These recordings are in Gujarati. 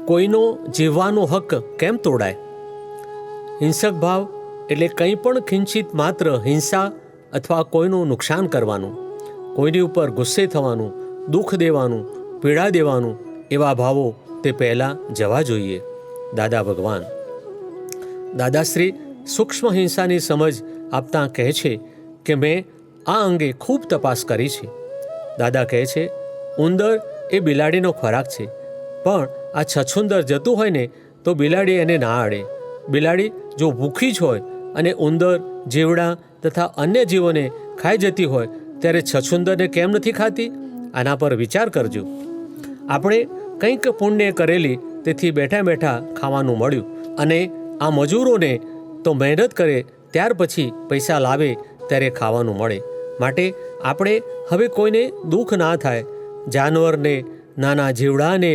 કોઈનો જીવવાનો હક કેમ તોડાય? હિંસક ભાવ એટલે કંઈ પણ કિંચિત માત્ર હિંસા અથવા કોઈનું નુકસાન કરવાનું, કોઈની ઉપર ગુસ્સે થવાનું, દુઃખ દેવાનું, પીડા દેવાનું, એવા ભાવો તે પહેલાં જવા જોઈએ. દાદા ભગવાન દાદાશ્રી સૂક્ષ્મ હિંસાની સમજ આપતા કહે છે કે મેં આ અંગે ખૂબ તપાસ કરી છે. દાદા કહે છે, ઉંદર એ બિલાડીનો ખોરાક છે, પણ આ છછુંદર જતું હોય ને તો બિલાડી એને ના અડે. બિલાડી જો ભૂખી જ હોય અને ઉંદર, જીવડા તથા અન્ય જીવોને ખાઈ જતી હોય ત્યારે છછુંદરને કેમ નથી ખાતી? આના પર વિચાર કરજો. આપણે કંઈક પુણ્ય કરેલી તેથી બેઠા બેઠા ખાવાનું મળ્યું, અને આ મજૂરોને તો મહેનત કરે ત્યાર પછી પૈસા લાવે ત્યારે ખાવાનું મળે. માટે આપણે હવે કોઈને દુઃખ ના થાય, જાનવરને, નાના જીવડાને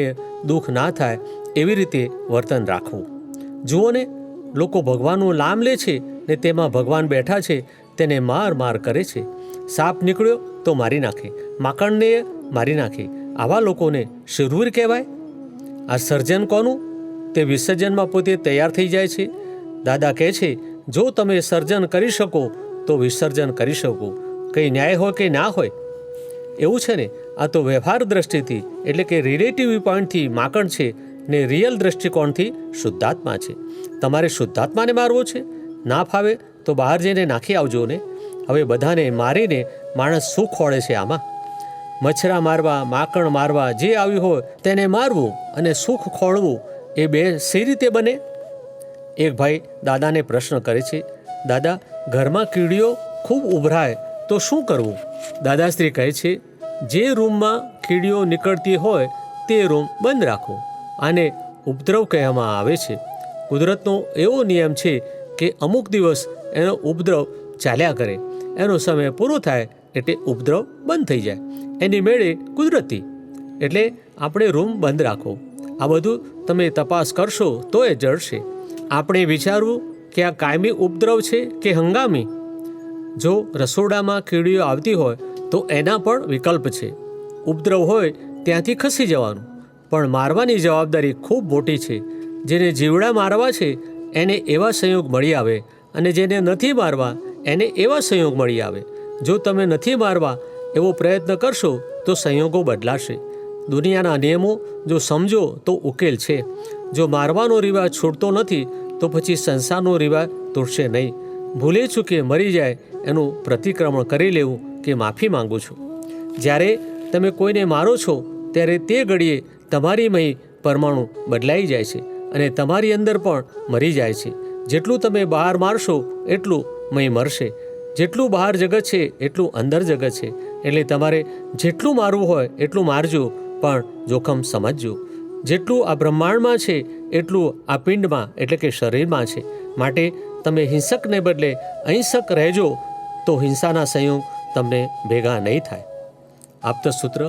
દુઃખ ના થાય એવી રીતે વર્તન રાખવું. જુઓ ને, લોકો ભગવાનનું નામ લે છે ને તેમાં ભગવાન બેઠા છે તેને માર માર કરે છે. સાપ નીકળ્યો તો મારી નાખે, માકડને મારી નાખે. આવા લોકોને શૂરવીર કહેવાય? આ સર્જન કોનું? તે વિસર્જનમાં પોતે તૈયાર થઈ જાય છે. દાદા કહે છે, જો તમે સર્જન કરી શકો તો વિસર્જન કરી શકો. કંઈ ન્યાય હોય કે ના હોય? એવું છે ને, આ તો વ્યવહાર દ્રષ્ટિથી એટલે કે રિલેટિવ પોઈન્ટથી માકડ છે ને રિયલ દ્રષ્ટિકોણથી શુદ્ધાત્મા છે. તમારે શુદ્ધાત્માને મારવો છે? ના ફાવે તો બહાર જઈને નાખી આવજો ને. હવે બધાને મારીને માણસ શું ખોળે છે આમાં? મચ્છરા મારવા, માકડ મારવા, જે આવ્યું હોય તેને મારવું અને સુખ ખોળવું, એ બે સી રીતે બને? એક ભાઈ દાદાને પ્રશ્ન કરે છે, દાદા, ઘરમાં કીડીઓ ખૂબ ઉભરાય તો શું કરવું? દાદાશ્રી કહે છે, જે રૂમમાં કીડીઓ નીકળતી હોય તે રૂમ બંધ રાખો. આને ઉપદ્રવ કહેવામાં આવે છે. કુદરતનો એવો નિયમ છે કે અમુક દિવસ એનો ઉપદ્રવ ચાલ્યા કરે, એનો સમય પૂરો થાય એટલે ઉપદ્રવ બંધ થઈ જાય. એની મેળે કુદરતી. એટલે આપણે રૂમ બંધ રાખો. આ બધું તમે તપાસ કરશો તો એ જળશે. આપણે વિચારવું કે આ કાયમી ઉપદ્રવ છે કે હંગામી. જો રસોડામાં કીડીઓ આવતી હોય તો એના પણ વિકલ્પ છે. ઉપદ્રવ હોય ત્યાંથી ખસી જવાનું. પણ મારવાની જવાબદારી ખૂબ મોટી છે. જેને જીવડા મારવા છે એને એવા સંયોગ મળી આવે, અને જેને નથી મારવા એને એવા સંયોગ મળી આવે. જો તમે નથી મારવા એવો પ્રયત્ન કરશો તો સંયોગો બદલાશે. દુનિયાના નિયમો જો સમજો તો ઉકેલ છે. જો મારવાનો રિવાજ છૂટતો નથી તો પછી સંસારનો રિવાજ તૂટશે નહીં. ભૂલે ચૂકે મરી જાય એનું પ્રતિક્રમણ કરી લેવું કે માફી માંગુ છું. જ્યારે તમે કોઈને મારો છો ત્યારે તે ઘડીએ તમારીમય પરમાણુ બદલાઈ જાય છે અને તમારી અંદર પણ મરી જાય છે. જેટલું તમે બહાર મારશો એટલું મય મરશે. જેટલું બહાર જગત છે એટલું અંદર જગત છે. એટલે તમારે જેટલું મારવું હોય એટલું મારજો, પણ જોખમ સમજજો. જેટલું આ બ્રહ્માંડમાં છે એટલું આ પિંડમાં એટલે કે શરીરમાં છે. માટે તમે હિંસકને બદલે અહિંસક રહેજો તો હિંસાના સંયોગ તમને ભેગા નહીં થાય. આપતસૂત્ર: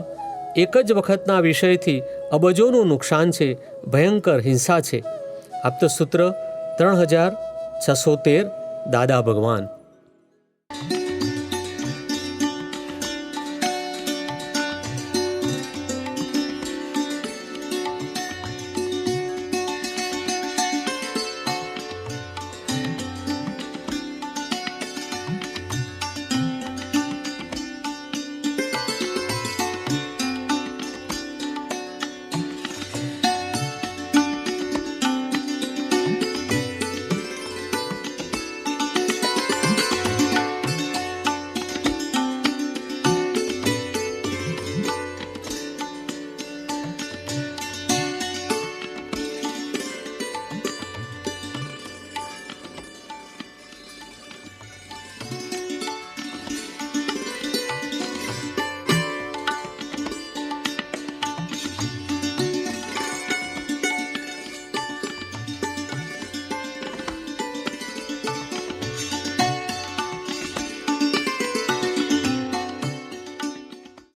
એક જ વખતના વિષયથી અબજોનું નુકસાન છે, ભયંકર હિંસા છે. આપતસૂત્ર 3613 દાદા ભગવાન.